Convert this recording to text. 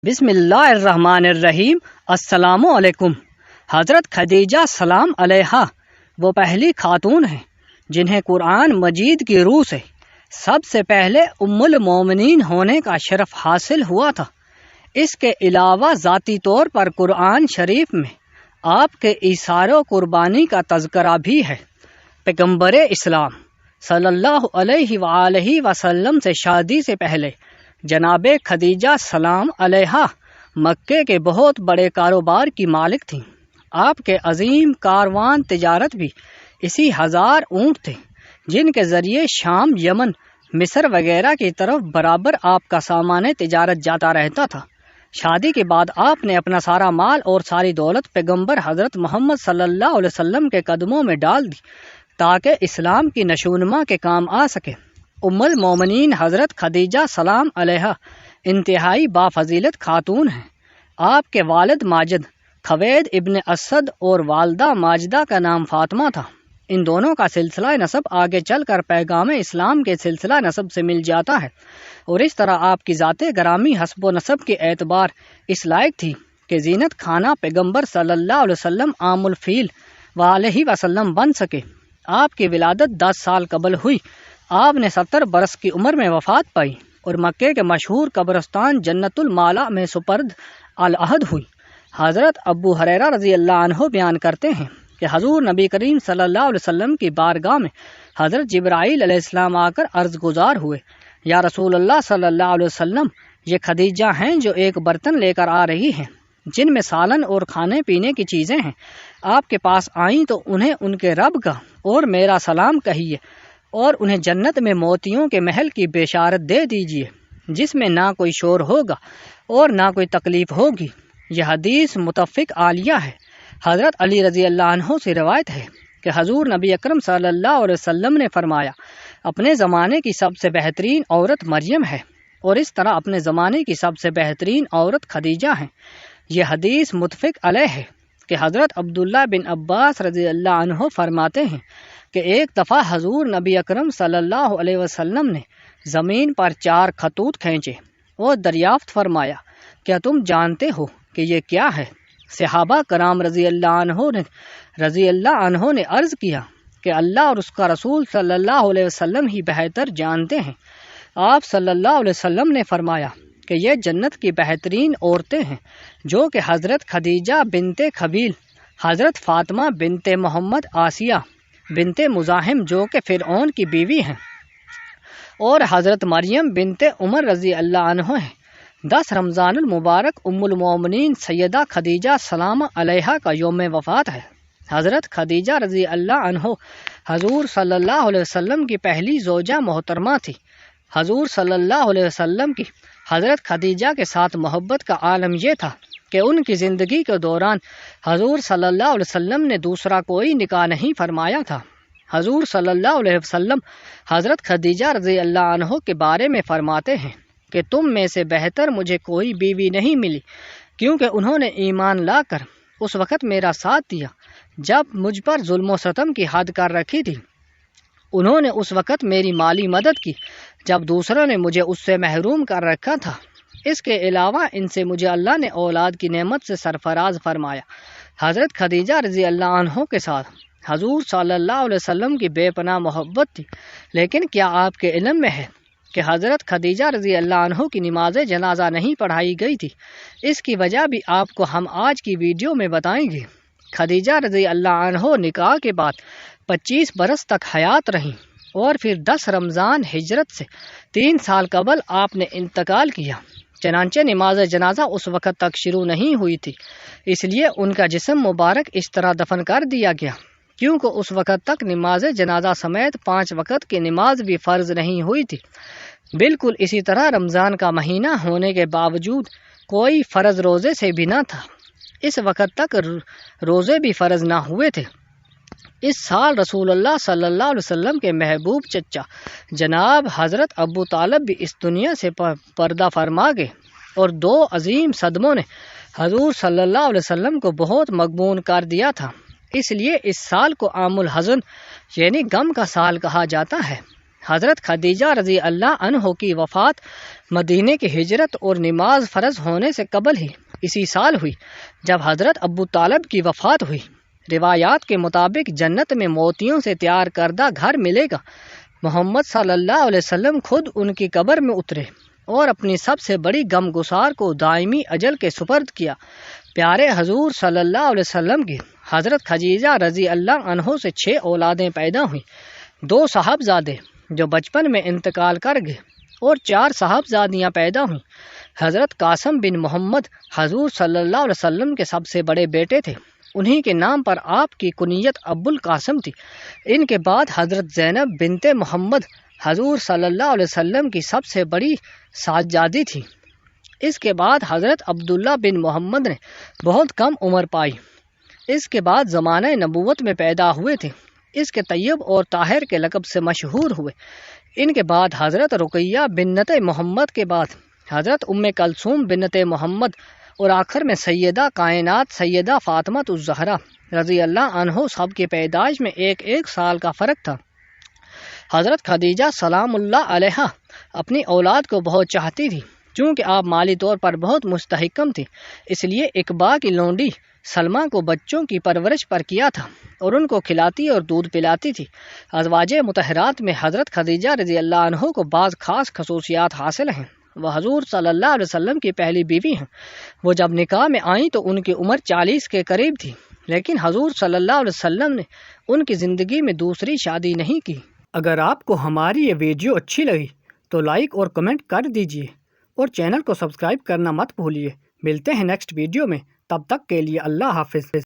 بسم اللہ الرحمن الرحیم۔ السلام علیکم۔ حضرت خدیجہ سلام علیہا وہ پہلی خاتون ہیں جنہیں قرآن مجید کی روح سے سب سے پہلے ام المومنین ہونے کا شرف حاصل ہوا تھا۔ اس کے علاوہ ذاتی طور پر قرآن شریف میں آپ کے ایثار و قربانی کا تذکرہ بھی ہے۔ پیغمبر اسلام صلی اللہ علیہ وآلہ وسلم سے شادی سے پہلے جناب خدیجہ سلام علیہا مکے کے بہت بڑے کاروبار کی مالک تھیں۔ آپ کے عظیم کاروان تجارت بھی اسی 1000 اونٹ تھے جن کے ذریعے شام، یمن، مصر وغیرہ کی طرف برابر آپ کا سامان تجارت جاتا رہتا تھا۔ شادی کے بعد آپ نے اپنا سارا مال اور ساری دولت پیغمبر حضرت محمد صلی اللہ علیہ وسلم کے قدموں میں ڈال دی تاکہ اسلام کی نشوونما کے کام آ سکے۔ ام المومنین حضرت خدیجہ سلام علیہا انتہائی بافضیلت خاتون ہیں۔ آپ کے والد ماجد خوید ابن اسد اور والدہ ماجدہ کا نام فاطمہ تھا۔ ان دونوں کا سلسلہ نسب آگے چل کر پیغام اسلام کے سلسلہ نسب سے مل جاتا ہے، اور اس طرح آپ کی ذات گرامی حسب و نسب کے اعتبار اس لائق تھی کہ زینت خانہ پیغمبر صلی اللہ علیہ وسلم عام الفیل وآلہ وسلم بن سکے۔ آپ کی ولادت 10 سال قبل ہوئی۔ آپ نے 70 برس کی عمر میں وفات پائی اور مکے کے مشہور قبرستان جنت المالا میں سپرد العہد ہوئی۔ حضرت ابو ہریرہ رضی اللہ عنہ بیان کرتے ہیں کہ حضور نبی کریم صلی اللہ علیہ وسلم کی بارگاہ میں حضرت جبرائیل علیہ السلام آ کر عرض گزار ہوئے، یا رسول اللہ صلی اللہ علیہ وسلم، یہ خدیجہ ہیں جو ایک برتن لے کر آ رہی ہیں جن میں سالن اور کھانے پینے کی چیزیں ہیں۔ آپ کے پاس آئیں تو انہیں ان کے رب کا اور میرا سلام کہیے، اور انہیں جنت میں موتیوں کے محل کی بشارت دے دیجیے جس میں نہ کوئی شور ہوگا اور نہ کوئی تکلیف ہوگی۔ یہ حدیث متفق عالیہ ہے۔ حضرت علی رضی اللہ عنہ سے روایت ہے کہ حضور نبی اکرم صلی اللہ علیہ وسلم نے فرمایا، اپنے زمانے کی سب سے بہترین عورت مریم ہے، اور اس طرح اپنے زمانے کی سب سے بہترین عورت خدیجہ ہیں۔ یہ حدیث متفق علیہ ہے کہ حضرت عبداللہ بن عباس رضی اللہ عنہ فرماتے ہیں کہ ایک دفعہ حضور نبی اکرم صلی اللہ علیہ وسلم نے زمین پر 4 خطوط کھینچے اور دریافت فرمایا، کیا تم جانتے ہو کہ یہ کیا ہے؟ صحابہ کرام رضی اللہ عنہ نے عرض کیا کہ اللہ اور اس کا رسول صلی اللہ علیہ وسلم ہی بہتر جانتے ہیں۔ آپ صلی اللہ علیہ وسلم نے فرمایا کہ یہ جنت کی بہترین عورتیں ہیں جو کہ حضرت خدیجہ بنت خبیل، حضرت فاطمہ بنت محمد آسیہ بنت مزاحم جو کہ فرعون کی بیوی ہیں، اور حضرت مریم بنت عمر رضی اللہ عنہ ہیں۔ 10 رمضان المبارک ام المومنین سیدہ خدیجہ سلام علیہا کا یوم وفات ہے۔ حضرت خدیجہ رضی اللہ عنہ حضور صلی اللہ علیہ وسلم کی پہلی زوجہ محترمہ تھی۔ حضور صلی اللہ علیہ وسلم کی حضرت خدیجہ کے ساتھ محبت کا عالم یہ تھا کہ ان کی زندگی کے دوران حضور صلی اللہ علیہ وسلم نے دوسرا کوئی نکاح نہیں فرمایا تھا۔ حضور صلی اللہ علیہ وسلم حضرت خدیجہ رضی اللہ عنہ کے بارے میں فرماتے ہیں کہ تم میں سے بہتر مجھے کوئی بیوی نہیں ملی، کیونکہ انہوں نے ایمان لا کر اس وقت میرا ساتھ دیا جب مجھ پر ظلم و ستم کی حد کر رکھی تھی۔ انہوں نے اس وقت میری مالی مدد کی جب دوسروں نے مجھے اس سے محروم کر رکھا تھا۔ اس کے علاوہ ان سے مجھے اللہ نے اولاد کی نعمت سے سرفراز فرمایا۔ حضرت خدیجہ رضی اللہ عنہ کے ساتھ حضور صلی اللہ علیہ وسلم کی بے پناہ محبت تھی، لیکن کیا آپ کے علم میں ہے کہ حضرت خدیجہ رضی اللہ عنہ کی نماز جنازہ نہیں پڑھائی گئی تھی؟ اس کی وجہ بھی آپ کو ہم آج کی ویڈیو میں بتائیں گے۔ خدیجہ رضی اللہ عنہ نکاح کے بعد 25 برس تک حیات رہیں، اور پھر 10 رمضان ہجرت سے 3 سال قبل آپ نے انتقال کیا۔ چنانچہ نماز جنازہ اس وقت تک شروع نہیں ہوئی تھی، اس لیے ان کا جسم مبارک اس طرح دفن کر دیا گیا، کیونکہ اس وقت تک نماز جنازہ سمیت 5 وقت کی نماز بھی فرض نہیں ہوئی تھی۔ بالکل اسی طرح رمضان کا مہینہ ہونے کے باوجود کوئی فرض روزے سے بھی نہ تھا۔ اس وقت تک روزے بھی فرض نہ ہوئے تھے۔ اس سال رسول اللہ صلی اللہ علیہ وسلم کے محبوب چچا جناب حضرت ابو طالب بھی اس دنیا سے پردہ فرما گئے، اور 2 عظیم صدموں نے حضور صلی اللہ علیہ وسلم کو بہت مغبون کر دیا تھا۔ اس لیے اس سال کو عام الحزن یعنی غم کا سال کہا جاتا ہے۔ حضرت خدیجہ رضی اللہ عنہ کی وفات مدینے کی ہجرت اور نماز فرض ہونے سے قبل ہی اسی سال ہوئی جب حضرت ابو طالب کی وفات ہوئی۔ روایات کے مطابق جنت میں موتیوں سے تیار کردہ گھر ملے گا۔ محمد صلی اللہ علیہ وسلم خود ان کی قبر میں اترے اور اپنی سب سے بڑی غم گسار کو دائمی اجل کے سپرد کیا۔ پیارے حضور صلی اللہ علیہ وسلم کی حضرت خدیجہ رضی اللہ عنہ سے 6 اولادیں پیدا ہوئیں، 2 صاحبزادے جو بچپن میں انتقال کر گئے اور 4 صاحبزادیاں پیدا ہوئیں۔ حضرت قاسم بن محمد حضور صلی اللہ علیہ وسلم کے سب سے بڑے بیٹے تھے، انہی کے نام پر آپ کی کنیت ابو القاسم تھی۔ ان کے بعد حضرت زینب بنت محمد حضور صلی اللہ علیہ وسلم کی سب سے بڑی ساجادی تھی۔ اس کے بعد حضرت عبداللہ بن محمد نے بہت کم عمر پائی۔ اس کے بعد زمانہ نبوت میں پیدا ہوئے تھے، اس کے طیب اور طاہر کے لقب سے مشہور ہوئے۔ ان کے بعد حضرت رقیہ بنت محمد کے بعد حضرت ام کلثوم بنت محمد اور آخر میں سیدہ کائنات سیدہ فاطمہ الزہرا رضی اللہ عنہ سب کی پیدائش میں 1 سال کا فرق تھا۔ حضرت خدیجہ سلام اللہ علیہا اپنی اولاد کو بہت چاہتی تھی، چونکہ آپ مالی طور پر بہت مستحکم تھی، اس لیے اقبا کی لونڈی سلمہ کو بچوں کی پرورش پر کیا تھا اور ان کو کھلاتی اور دودھ پلاتی تھی۔ ازواج مطہرات میں حضرت خدیجہ رضی اللہ عنہ کو بعض خاص خصوصیات حاصل ہیں۔ وہ حضور صلی اللہ علیہ وسلم کی پہلی بیوی ہیں۔ وہ جب نکاح میں آئیں تو ان کی عمر 40 کے قریب تھی، لیکن حضور صلی اللہ علیہ وسلم نے ان کی زندگی میں دوسری شادی نہیں کی۔ اگر آپ کو ہماری یہ ویڈیو اچھی لگی تو لائک اور کمنٹ کر دیجیے اور چینل کو سبسکرائب کرنا مت بھولیے۔ ملتے ہیں نیکسٹ ویڈیو میں، تب تک کے لیے اللہ حافظ۔